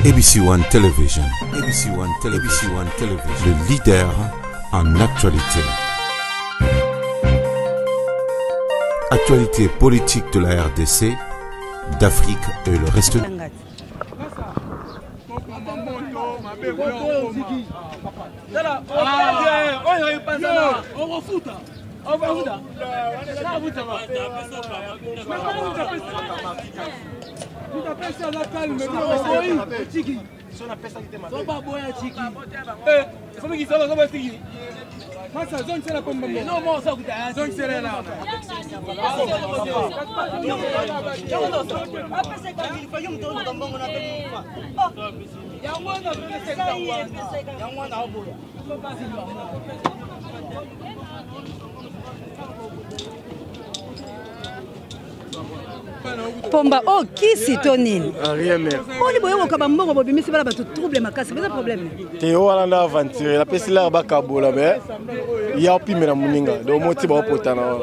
ABC One Television. ABC One Television. ABC One Television. Le leader en actualité. Actualité politique de la RDC, d'Afrique et le reste. Pomba, oh, qui c'est Tonine? Rien même. Oh, les boyaux, quand même, bon, mais c'est pas là, tout trouble, ma casse, c'est pas un problème. Théo a la aventure, la peste là, bacabo là, mais il y a un peu de moninga, donc moi tu vas porter na.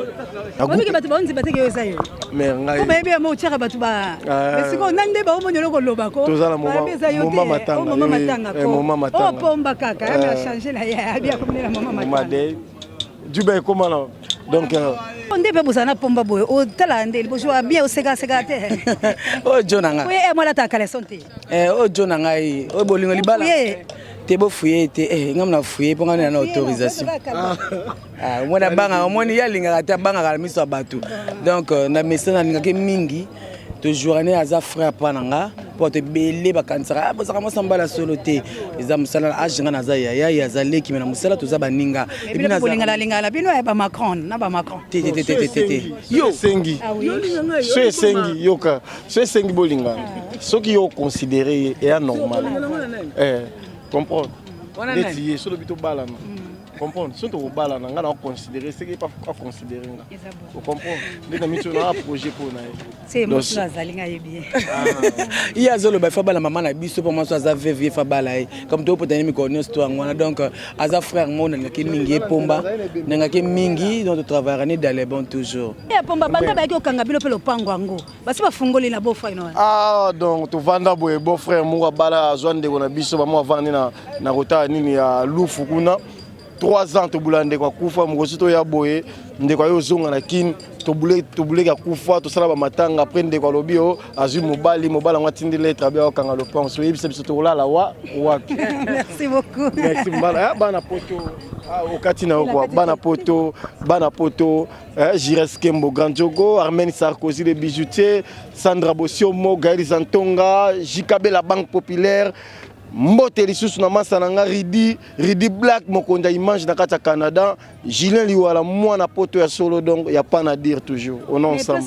Oui, que batu on se battait que ça y est. Mais ngai. Comment bien moi tchara batu ba. Mais c'est quoi, nande ba on nyolo ko lobako. Tous à la maman matanga. Maman matanga. Oh, Pomba kaka, elle a changé là, il bien comme la maman matanga. Madé. Du ben comment là? Donc on devait vous en Pomba boy. Oh, talande, il faut bien au sega sega te. Oh Jonanga. Oui, moi la ta kale sonte. Oh Jonanga, oh bolingo libala. Te bo fouiller te ngam na fouiller pour ngana na autorisation. Ah moi na banga moi ni ya linga ta banga ka miso batu. Donc na message na linga ke mingi to journée aza frère pananga pour te belé ba kansara ba saka masamba solo te eza musala ajinga na za ya za leki na musala to za baninga et puis na bolinga la linga la bino ba Macron na ba Macron. Yo sengi. Ce sengi yoka. Ce sengi bolinga. Ce qui yo considéré est anormal. Comprendre. Détier sur le bito balana. Comprendre. Surtout au balana, on a considéré ce qui est pas considéré. Vous comprenez. Les amis sont un projet pour nous. C'est moi qui zalinga bien. Il y a zolo ba fabala maman na biso pour moi so za vv fabala comme to peut me connaître histoire ngwana donc aza frère mon na ke mingi Pomba na ke mingi donc travailler dans les bons toujours. Et Pomba banda ba ki okanga bilo pe lopango ngo. Basi ba fungoli na beau frère no. Ah donc to vanda boy beau frère mo bala zwande ko na biso ba mo vandi na rota nini ya lufu kuna 3 ans to bulande kwa kufa mukosito ya boye ndeko yo zonga na kin to bule ka kufa to sala ba matanga après ndeko lobio azu mobala ngwatindi lettre abia okanga lo pense yebisa biso to la wa. Merci beaucoup. Merci mbala bana poto okati na kwa bana poto Jires Kembo Grandjogo, Armen Sarkozy le bijoutier, Sandra Bosiomo, Gaël Zantonga, Jikabe la Banque Populaire. Mbote lisusu na masananga Ridi Black mokonda image na kata Canada, Julien Liwala mwana poto ya solo donc il y a pas à dire toujours on ensemble.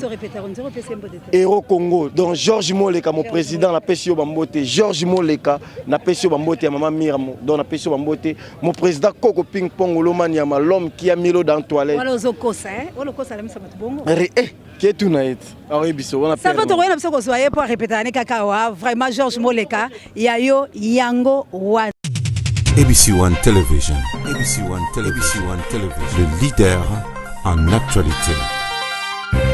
Héros Congo donc Georges Moleka mon président la PCO Bambote Georges Moleka na PCO Bambote ya maman Miramo donc na PCO Bambote mon président Coco Ping Pong Lomaniama l'homme qui a mis l'eau dans toilette. Voilà ozokosa la misa bongo. Qui est tout naït. Ça va te regarder parce que soyez pour répéter ne kakawa vraiment Georges Moleka yayo yango wa. ABC One Television. ABC One Television. Le leader en actualité.